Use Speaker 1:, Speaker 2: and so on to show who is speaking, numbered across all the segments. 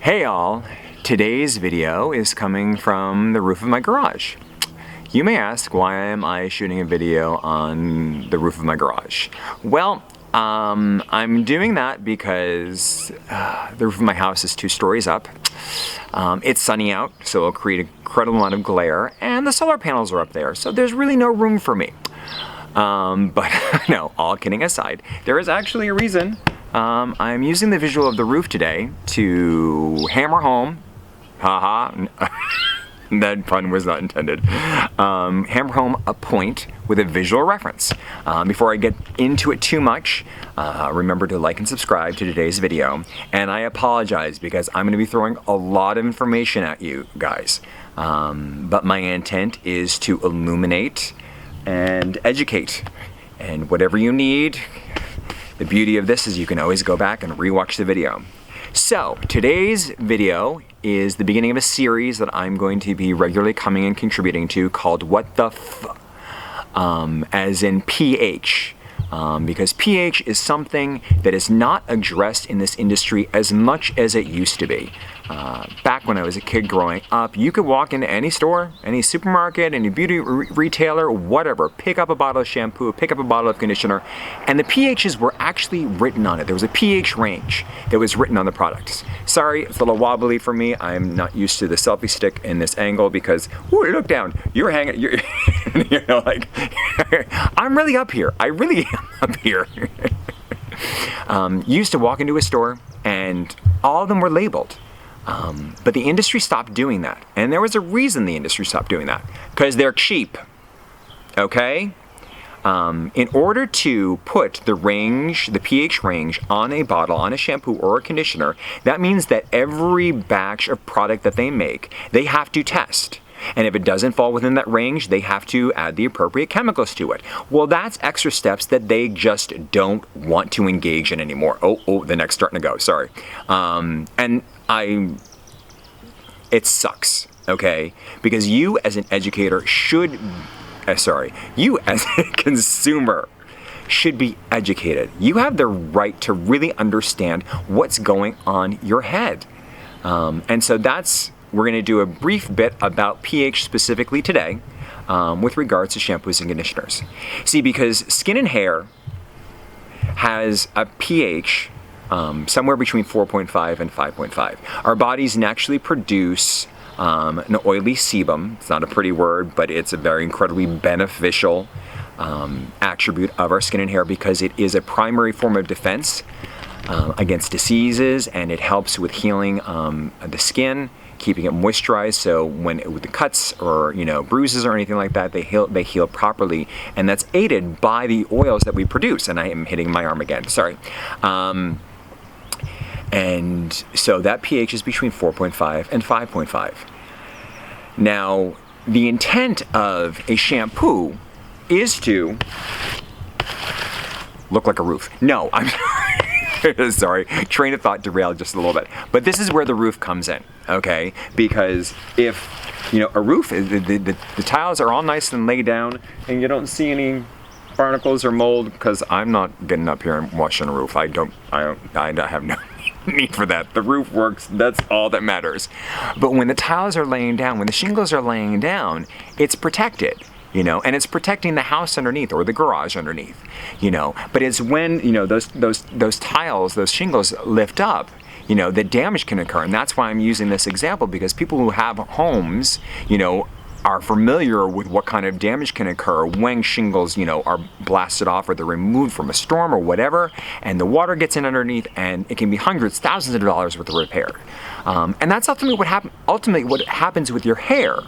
Speaker 1: Hey all, today's video is coming from the roof of my garage. You may ask, why am I shooting a video on the roof of my garage? Well, I'm doing that because the roof of my house is 2 stories up. It's sunny out, so it'll create an incredible amount of glare, and the solar panels are up there, so there's really no room for me. But no, all kidding aside, there is actually a reason. I'm using the visual of the roof today to hammer home, that pun was not intended, hammer home a point with a visual reference. Before I get into it too much, remember to like and subscribe to today's video. And I apologize because I'm going to be throwing a lot of information at you guys. But my intent is to illuminate and educate. And whatever you need, the beauty of this is you can always go back and rewatch the video. So today's video is the beginning of a series that I'm going to be regularly coming and contributing to called What the as in pH. Because pH is something that is not addressed in this industry as much as it used to be. Back when I was a kid growing up, you could walk into any store, any supermarket, any beauty retailer, whatever, pick up a bottle of shampoo, pick up a bottle of conditioner, and the pHs were actually written on it. There was a pH range that was written on the products. Sorry, it's a little wobbly for me. I'm not used to the selfie stick in this angle because, ooh, look down, you're hanging, you're, you know, like, I'm really up here. I really am up here. Used to walk into a store and all of them were labeled. But the industry stopped doing that. And there was a reason the industry stopped doing that. Because they're cheap. Okay? In order to put the range, the pH range on a bottle, on a shampoo or a conditioner, that means that every batch of product that they make, they have to test. And if it doesn't fall within that range, they have to add the appropriate chemicals to it. Well, that's extra steps that they just don't want to engage in anymore. Oh, the neck's starting to go, sorry. It sucks, okay? Because you as an educator should, you as a consumer should be educated. You have the right to really understand what's going on your head. And so we're going to do a brief bit about pH specifically today with regards to shampoos and conditioners. See, because skin and hair has a pH somewhere between 4.5 and 5.5. Our bodies naturally produce an oily sebum. It's not a pretty word, but it's a very incredibly beneficial attribute of our skin and hair because it is a primary form of defense against diseases, and it helps with healing the skin, keeping it moisturized, so when with the cuts or bruises or anything like that, they heal properly, and that's aided by the oils that we produce. And I am hitting my arm again, sorry. And so that pH is between 4.5 and 5.5. Now, the intent of a shampoo is to look like a roof. No, I'm sorry, train of thought derailed just a little bit. But this is where the roof comes in, okay? Because if, a roof, the tiles are all nice and laid down and you don't see any barnacles or mold, because I'm not getting up here and washing a roof. I have no need for that. The roof works, that's all that matters. But when the tiles are laying down, when the shingles are laying down, it's protected. And it's protecting the house underneath or the garage underneath, But it's when, those tiles, those shingles lift up, that damage can occur. And that's why I'm using this example, because people who have homes, are familiar with what kind of damage can occur when shingles, are blasted off or they're removed from a storm or whatever, and the water gets in underneath, and it can be hundreds, thousands of dollars worth of repair. And that's ultimately what happens with your hair.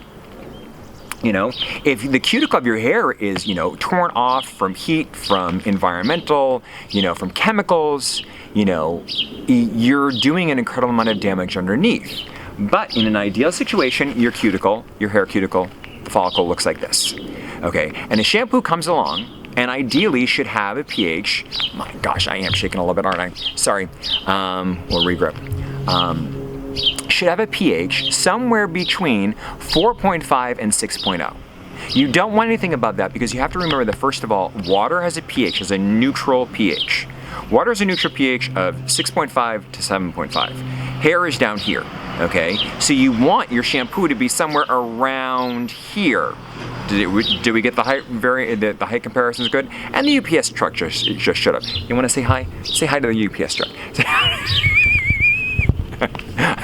Speaker 1: If the cuticle of your hair is, torn off from heat, from environmental, from chemicals, you're doing an incredible amount of damage underneath. But in an ideal situation, your hair cuticle, the follicle looks like this. Okay, and a shampoo comes along and ideally should have a pH, my gosh, I am shaking a little bit, aren't I? Sorry, we'll regrip. Should have a pH somewhere between 4.5 and 6.0. You don't want anything above that, because you have to remember that, first of all, water has a pH, has a neutral pH. Water has a neutral pH of 6.5 to 7.5. Hair is down here, okay? So you want your shampoo to be somewhere around here. Did we get the height the height comparison is good? And the UPS truck just shut up. You want to say hi? Say hi to the UPS truck.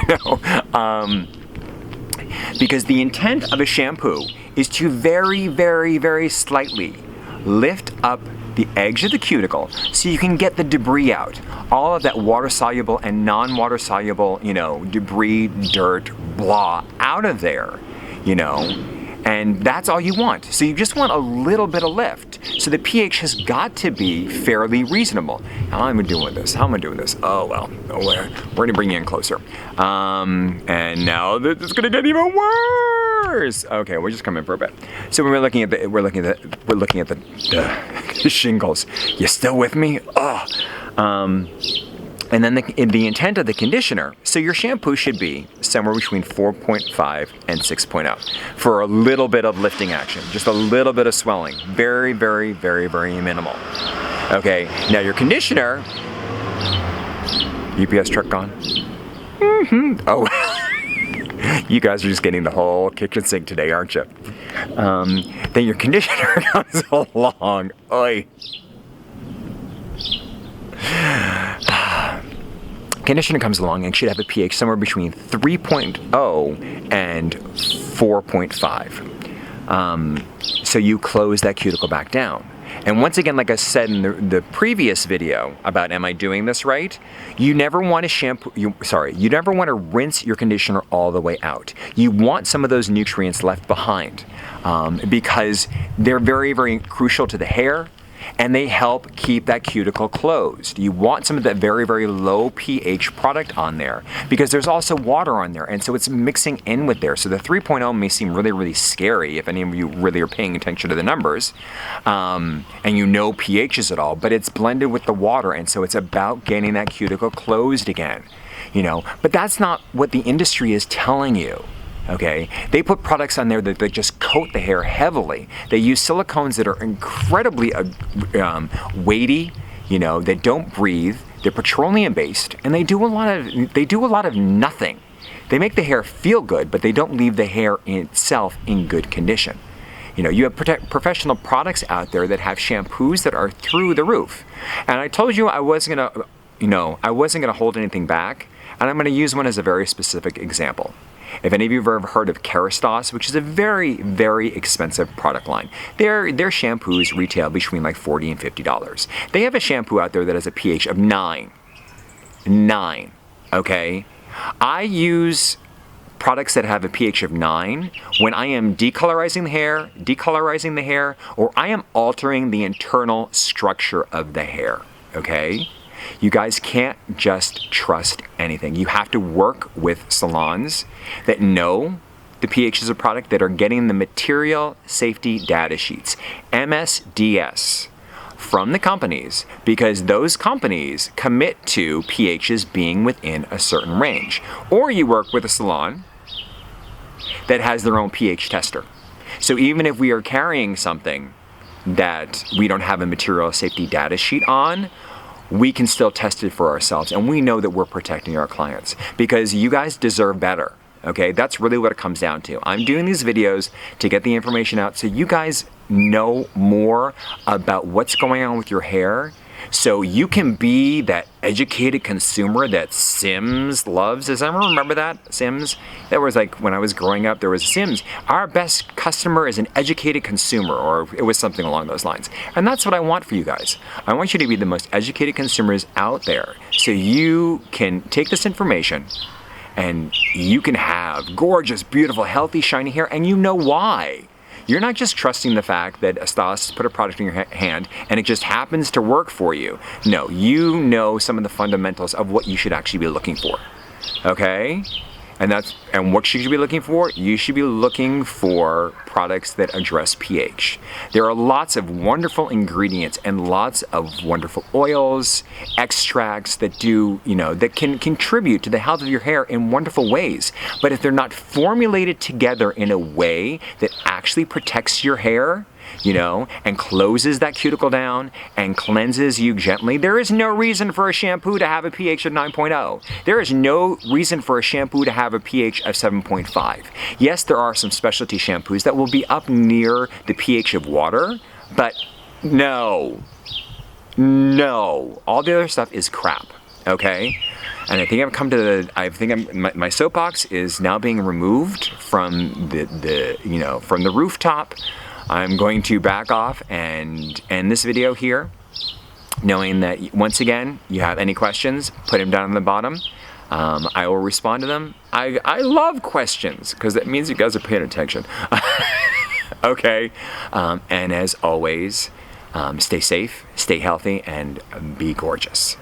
Speaker 1: No. Because the intent of a shampoo is to very, very, very slightly lift up the edge of the cuticle so you can get the debris out. All of that water-soluble and non-water-soluble, debris, dirt, blah, out of there, And that's all you want. So you just want a little bit of lift. So the pH has got to be fairly reasonable. How am I doing with this? How am I doing this? Oh, well, we're going to bring you in closer. And now it's going to get even worse. Okay, we'll just come in for a bit. So we're looking at the shingles. You still with me? Oh. And then the intent of the conditioner, so your shampoo should be somewhere between 4.5 and 6.0 for a little bit of lifting action, just a little bit of swelling, very, very, very, very minimal. Okay, now your conditioner, UPS truck gone? Mm-hmm. Oh, you guys are just getting the whole kitchen sink today, aren't you? Then your conditioner comes along. Oy. Conditioner comes along and should have a pH somewhere between 3.0 and 4.5. So you close that cuticle back down. And once again, like I said in the previous video about am I doing this right? You never want to you never want to rinse your conditioner all the way out. You want some of those nutrients left behind because they're very, very crucial to the hair. And they help keep that cuticle closed. You want some of that very, very low pH product on there because there's also water on there, and so it's mixing in with there. So the 3.0 may seem really, really scary if any of you really are paying attention to the numbers, and pHs at all, but it's blended with the water, and so it's about getting that cuticle closed again, But that's not what the industry is telling you. Okay, they put products on there that just coat the hair heavily. They use silicones that are incredibly weighty, that don't breathe. They're petroleum based, and they do a lot of nothing. They make the hair feel good, but they don't leave the hair itself in good condition. You have professional products out there that have shampoos that are through the roof. And I told you I wasn't gonna hold anything back, and I'm gonna use one as a very specific example. If any of you have ever heard of Kerastase, which is a very, very expensive product line, their shampoos retail between like $40 and $50. They have a shampoo out there that has a pH of 9. 9, okay? I use products that have a pH of 9 when I am decolorizing the hair, or I am altering the internal structure of the hair, okay? You guys can't just trust anything. You have to work with salons that know the pHs of product, that are getting the material safety data sheets, MSDS, from the companies, because those companies commit to pHs being within a certain range. Or you work with a salon that has their own pH tester. So even if we are carrying something that we don't have a material safety data sheet on, we can still test it for ourselves, and we know that we're protecting our clients because you guys deserve better. Okay, that's really what it comes down to. I'm doing these videos to get the information out so you guys know more about what's going on with your hair, so you can be that educated consumer that Sims loves. Does anyone remember that? Sims? That was like when I was growing up, there was Sims. Our best customer is an educated consumer, or it was something along those lines. And that's what I want for you guys. I want you to be the most educated consumers out there so you can take this information and you can have gorgeous, beautiful, healthy, shiny hair, and you know why. You're not just trusting the fact that a stylist has put a product in your hand and it just happens to work for you. No, you know some of the fundamentals of what you should actually be looking for. Okay? And what should you be looking for? You should be looking for products that address pH. There are lots of wonderful ingredients and lots of wonderful oils, extracts that that can contribute to the health of your hair in wonderful ways. But if they're not formulated together in a way that actually protects your hair, and closes that cuticle down and cleanses you gently. There is no reason for a shampoo to have a pH of 9.0. There is no reason for a shampoo to have a pH of 7.5. Yes, there are some specialty shampoos that will be up near the pH of water, but no, all the other stuff is crap, okay? And I think I've come to my soapbox is now being removed from from the rooftop. I'm going to back off and end this video here, knowing that once again, you have any questions, put them down on the bottom. I will respond to them. I love questions because that means you guys are paying attention. Okay, and as always, stay safe, stay healthy, and be gorgeous.